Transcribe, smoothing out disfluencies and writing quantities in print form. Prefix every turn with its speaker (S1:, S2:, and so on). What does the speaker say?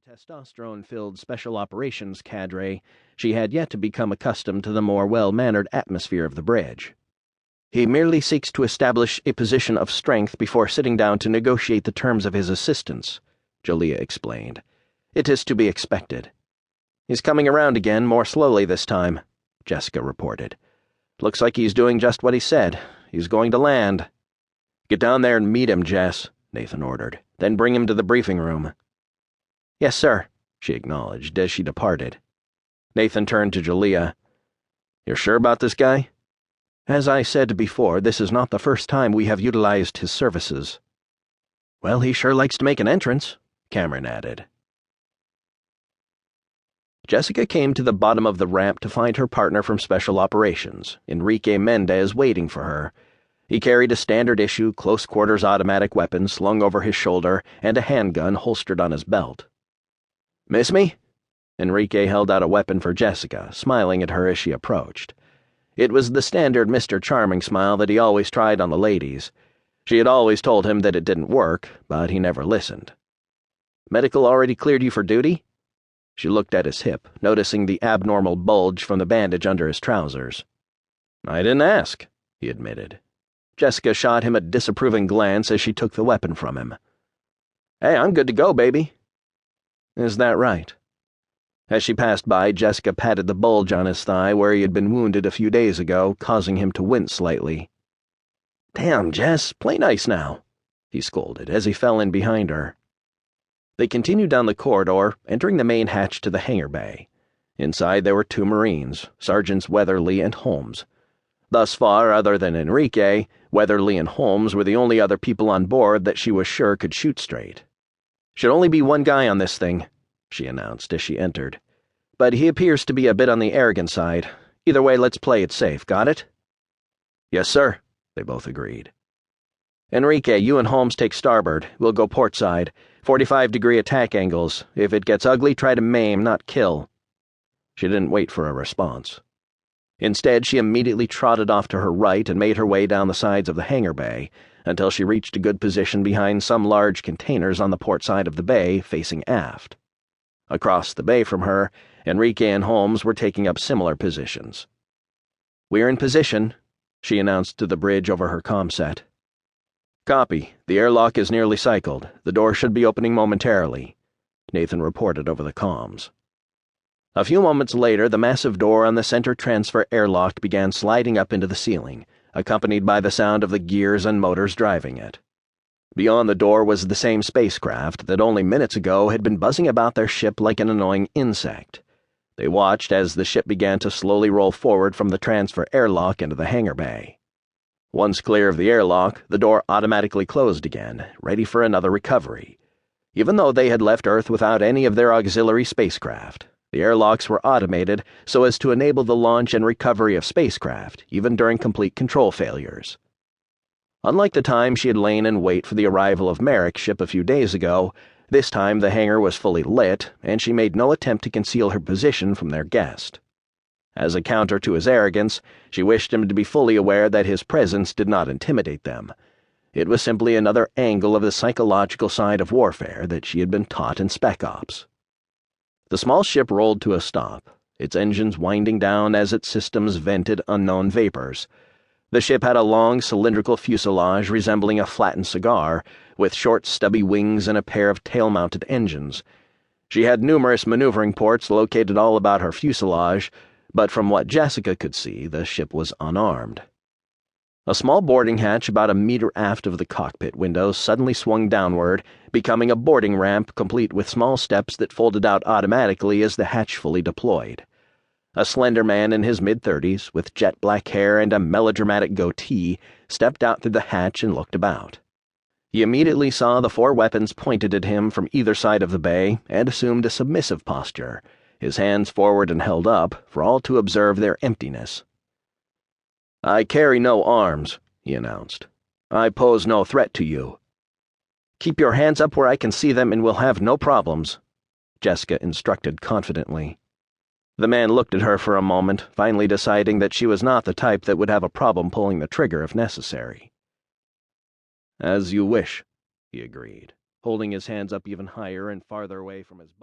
S1: testosterone-filled special operations cadre, she had yet to become accustomed to the more well-mannered atmosphere of the bridge. He merely seeks to establish a position of strength before sitting down to negotiate the terms of his assistance, Jolia explained. It is to be expected. He's coming around again, more slowly this time, Jessica reported. Looks like he's doing just what he said. He's going to land. Get down there and meet him, Jess, Nathan ordered. Then bring him to the briefing room. Yes, sir, she acknowledged as she departed. Nathan turned to Jolia. You're sure about this guy? As I said before, this is not the first time we have utilized his services. Well, he sure likes to make an entrance, Cameron added. Jessica came to the bottom of the ramp to find her partner from Special Operations, Enrique Mendez, waiting for her. He carried a standard-issue, close-quarters automatic weapon slung over his shoulder and a handgun holstered on his belt. Miss me? Enrique held out a weapon for Jessica, smiling at her as she approached. It was the standard Mr. Charming smile that he always tried on the ladies. She had always told him that it didn't work, but he never listened. Medical already cleared you for duty? She looked at his hip, noticing the abnormal bulge from the bandage under his trousers. I didn't ask, he admitted. Jessica shot him a disapproving glance as she took the weapon from him. Hey, I'm good to go, baby. Is that right? As she passed by, Jessica patted the bulge on his thigh where he had been wounded a few days ago, causing him to wince slightly. Damn, Jess, play nice now, he scolded as he fell in behind her. They continued down the corridor, entering the main hatch to the hangar bay. Inside there were two Marines, Sergeants Weatherly and Holmes. Thus far, other than Enrique, Weatherly and Holmes were the only other people on board that she was sure could shoot straight. Should only be one guy on this thing, she announced as she entered. But he appears to be a bit on the arrogant side. Either way, let's play it safe, got it? Yes, sir, they both agreed. Enrique, you and Holmes take starboard. We'll go port side. 45-degree attack angles. If it gets ugly, try to maim, not kill. She didn't wait for a response. Instead, she immediately trotted off to her right and made her way down the sides of the hangar bay until she reached a good position behind some large containers on the port side of the bay, facing aft. Across the bay from her, Enrique and Holmes were taking up similar positions. We're in position, she announced to the bridge over her comm set. Copy. The airlock is nearly cycled. The door should be opening momentarily, Nathan reported over the comms. A few moments later, the massive door on the center transfer airlock began sliding up into the ceiling, accompanied by the sound of the gears and motors driving it. Beyond the door was the same spacecraft that only minutes ago had been buzzing about their ship like an annoying insect. They watched as the ship began to slowly roll forward from the transfer airlock into the hangar bay. Once clear of the airlock, the door automatically closed again, ready for another recovery. Even though they had left Earth without any of their auxiliary spacecraft, the airlocks were automated so as to enable the launch and recovery of spacecraft, even during complete control failures. Unlike the time she had lain in wait for the arrival of Merrick's ship a few days ago, this time the hangar was fully lit, and she made no attempt to conceal her position from their guest. As a counter to his arrogance, she wished him to be fully aware that his presence did not intimidate them. It was simply another angle of the psychological side of warfare that she had been taught in Spec Ops. The small ship rolled to a stop, its engines winding down as its systems vented unknown vapors. The ship had a long cylindrical fuselage resembling a flattened cigar, with short stubby wings and a pair of tail-mounted engines. She had numerous maneuvering ports located all about her fuselage, but from what Jessica could see, the ship was unarmed. A small boarding hatch about a meter aft of the cockpit window suddenly swung downward, becoming a boarding ramp complete with small steps that folded out automatically as the hatch fully deployed. A slender man in his mid-30s, with jet-black hair and a melodramatic goatee, stepped out through the hatch and looked about. He immediately saw the 4 weapons pointed at him from either side of the bay and assumed a submissive posture, his hands forward and held up for all to observe their emptiness. I carry no arms, he announced. I pose no threat to you. Keep your hands up where I can see them and we'll have no problems, Jessica instructed confidently. The man looked at her for a moment, finally deciding that she was not the type that would have a problem pulling the trigger if necessary. As you wish, he agreed, holding his hands up even higher and farther away from his body.